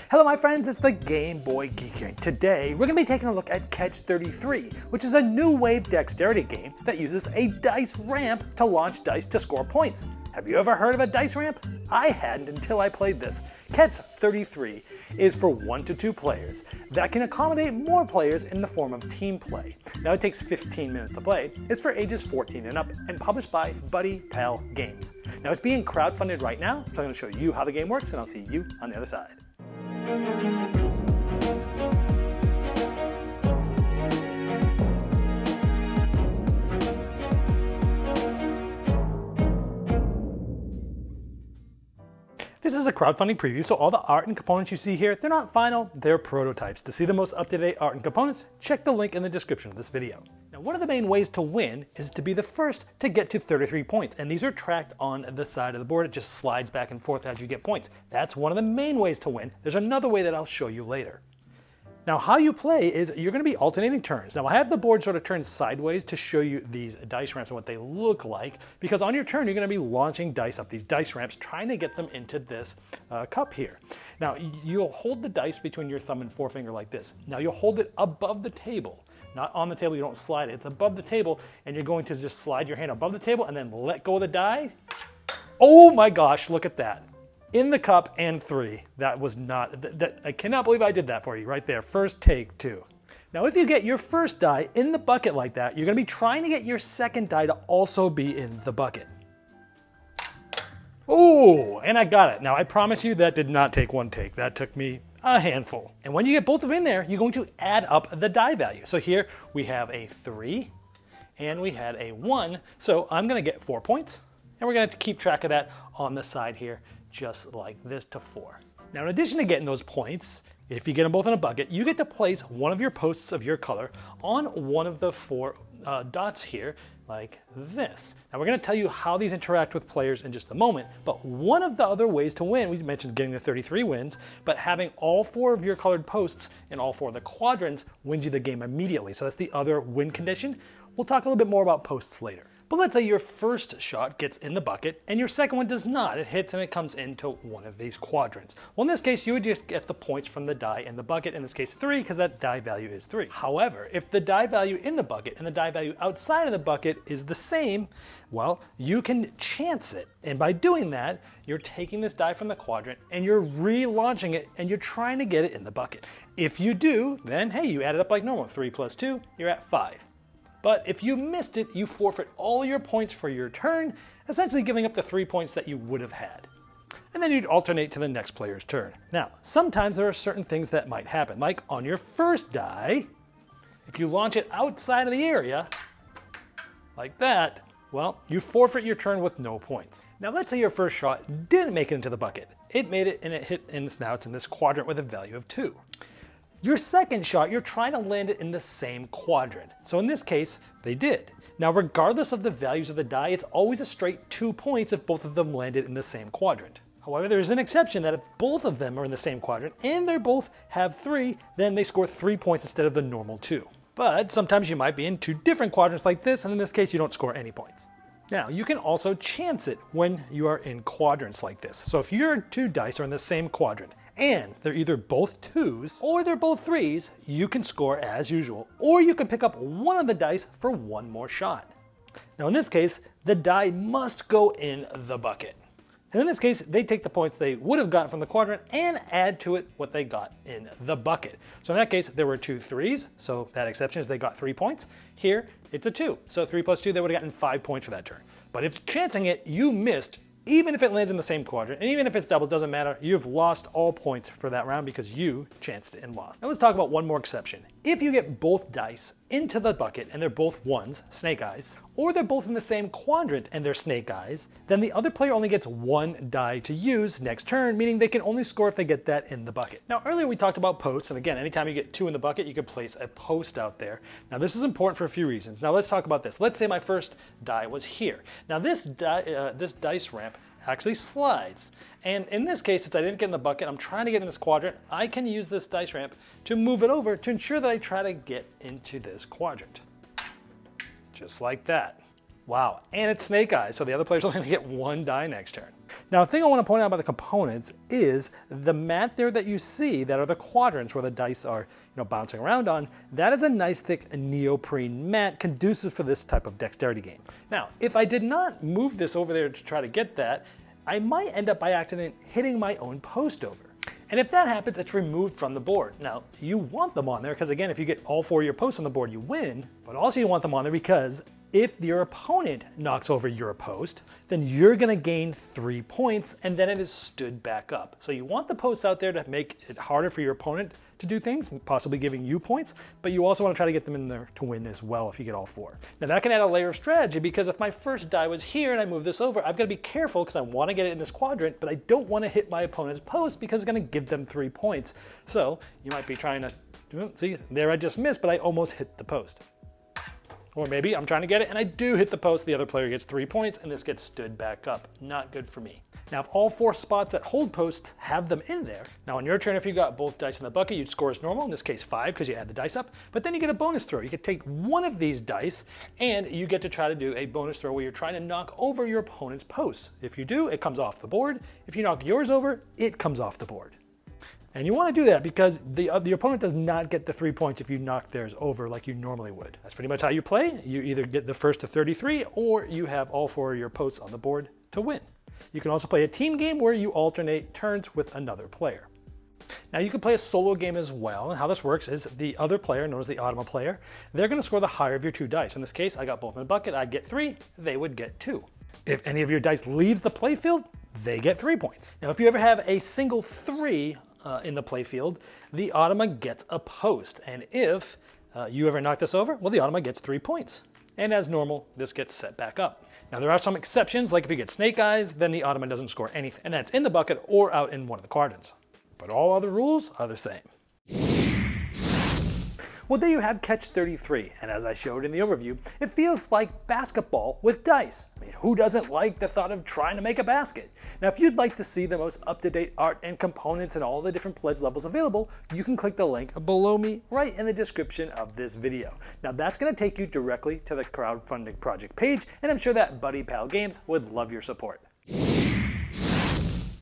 Hello my friends, it's the Game Boy Geek here. Today we're going to be taking a look at Catch 33, which is a new wave dexterity game that uses a dice ramp to launch dice to score points. Have you ever heard of a dice ramp? I hadn't until I played this. Catch 33 is for 1 to 2 players that can accommodate more players in the form of team play. Now it takes 15 minutes to play. It's for ages 14 and up and published by Buddy Pal Games. Now it's being crowdfunded right now, so I'm going to show you how the game works and I'll see you on the other side. This is a crowdfunding preview, so all the art and components you see here, they're not final, they're prototypes. To see the most up-to-date art and components, check the link in the description of this video. Now, one of the main ways to win is to be the first to get to 33 points, and these are tracked on the side of the board. It just slides back and forth as you get points. That's one of the main ways to win. There's another way that I'll show you later. Now, how you play is you're going to be alternating turns. Now, I have the board sort of turned sideways to show you these dice ramps and what they look like, because on your turn, you're going to be launching dice up these dice ramps, trying to get them into this cup here. Now, you'll hold the dice between your thumb and forefinger like this. Now, you'll hold it above the table. Not on the table, you don't slide it. It's above the table, and you're going to just slide your hand above the table and then let go of the die. Oh my gosh, look at that. In the cup and 3. That was not, I cannot believe I did that for you right there. First take 2. Now if you get your first die in the bucket like that, you're going to be trying to get your second die to also be in the bucket. Oh, and I got it. Now I promise you that did not take one take. That took me a handful. And when you get both of them in there, you're going to add up the die value. So here we have a 3 and we had a 1. So I'm going to get 4 points. And we're going to keep track of that on the side here, just like this to 4. Now, in addition to getting those points, if you get them both in a bucket, you get to place one of your posts of your color on one of the 4 dots here, like this. Now, we're going to tell you how these interact with players in just a moment, but one of the other ways to win, we mentioned getting the 33 wins, but having all 4 of your colored posts in all 4 of the quadrants wins you the game immediately. So that's the other win condition. We'll talk a little bit more about posts later. But let's say your first shot gets in the bucket and your second one does not. It hits and it comes into one of these quadrants. Well, in this case, you would just get the points from the die in the bucket, in this case 3, because that die value is 3. However, if the die value in the bucket and the die value outside of the bucket is the same, well, you can chance it. And by doing that, you're taking this die from the quadrant and you're relaunching it and you're trying to get it in the bucket. If you do, then hey, you add it up like normal. 3 plus 2, you're at 5. But if you missed it, you forfeit all your points for your turn, essentially giving up the 3 points that you would have had. And then you'd alternate to the next player's turn. Now, sometimes there are certain things that might happen, like on your first die, if you launch it outside of the area, like that, well, you forfeit your turn with no points. Now, let's say your first shot didn't make it into the bucket. It made it and it hit, and now it's in this quadrant with a value of 2. Your second shot, you're trying to land it in the same quadrant. So in this case, they did. Now, regardless of the values of the die, it's always a straight 2 points if both of them landed in the same quadrant. However, there's an exception that if both of them are in the same quadrant and they both have 3, then they score 3 points instead of the normal 2. But sometimes you might be in 2 different quadrants like this, and in this case, you don't score any points. Now, you can also chance it when you are in quadrants like this. So if your 2 dice are in the same quadrant, and they're either both 2s or they're both 3s, you can score as usual, or you can pick up one of the dice for one more shot. Now in this case, the die must go in the bucket. And in this case, they take the points they would have gotten from the quadrant and add to it what they got in the bucket. So in that case, there were 2 3s, so that exception is they got 3 points. Here, it's a 2, so 3 plus 2, they would have gotten 5 points for that turn. But if chancing it, you missed. Even if it lands in the same quadrant, and even if it's double, doesn't matter, you've lost all points for that round because you chanced it and lost. Now let's talk about one more exception. If you get both dice into the bucket and they're both 1s, snake eyes, or they're both in the same quadrant and they're snake eyes, then the other player only gets 1 die to use next turn, meaning they can only score if they get that in the bucket. Now earlier we talked about posts, and again, anytime you get 2 in the bucket, you can place a post out there. Now this is important for a few reasons. Now let's talk about this. Let's say my first die was here. Now this dice ramp actually slides. And in this case, since I didn't get in the bucket, I'm trying to get in this quadrant, I can use this dice ramp to move it over to ensure that I try to get into this quadrant. Just like that. Wow, and it's Snake Eyes, so the other player's only going to get 1 die next turn. Now, the thing I want to point out about the components is the mat there that you see that are the quadrants where the dice are bouncing around on. That is a nice thick neoprene mat conducive for this type of dexterity game. Now, if I did not move this over there to try to get that, I might end up by accident hitting my own post over. And if that happens, it's removed from the board. Now, you want them on there because, again, if you get all 4 of your posts on the board, you win. But also you want them on there because if your opponent knocks over your post, then you're going to gain 3 points, and then it is stood back up. So you want the posts out there to make it harder for your opponent to do things, possibly giving you points, but you also want to try to get them in there to win as well if you get all 4. Now that can add a layer of strategy because if my first die was here and I move this over, I've got to be careful because I want to get it in this quadrant, but I don't want to hit my opponent's post because it's going to give them 3 points. So you might be trying to, see, there I just missed, but I almost hit the post. Or maybe I'm trying to get it and I do hit the post, the other player gets 3 points and this gets stood back up. Not good for me. Now, if all 4 spots that hold posts have them in there, now on your turn, if you got both dice in the bucket, you'd score as normal, in this case 5 because you add the dice up, but then you get a bonus throw. You could take one of these dice and you get to try to do a bonus throw where you're trying to knock over your opponent's posts. If you do, it comes off the board. If you knock yours over, it comes off the board. And you want to do that because the opponent does not get the 3 points if you knock theirs over like you normally would. That's pretty much how you play. You either get the first to 33 or you have all 4 of your posts on the board to win. You can also play a team game where you alternate turns with another player. Now you can play a solo game as well, and how this works is the other player, known as the Automa player, they're going to score the higher of your 2 dice. In this case, I got both in the bucket, I'd get 3, they would get 2. If any of your dice leaves the playfield, they get 3 points. Now if you ever have a single 3 in the playfield, the Automa gets a post, and if you ever knock this over, well, the Automa gets 3 points. And as normal, this gets set back up. Now there are some exceptions, like if you get Snake Eyes, then the Automa doesn't score anything, and that's in the bucket or out in one of the quadrants. But all other rules are the same. Well, there you have Catch 33, and as I showed in the overview, it feels like basketball with dice. I mean, who doesn't like the thought of trying to make a basket? Now, if you'd like to see the most up-to-date art and components and all the different pledge levels available, you can click the link below me right in the description of this video. Now, that's going to take you directly to the crowdfunding project page, and I'm sure that Buddy Pal Games would love your support.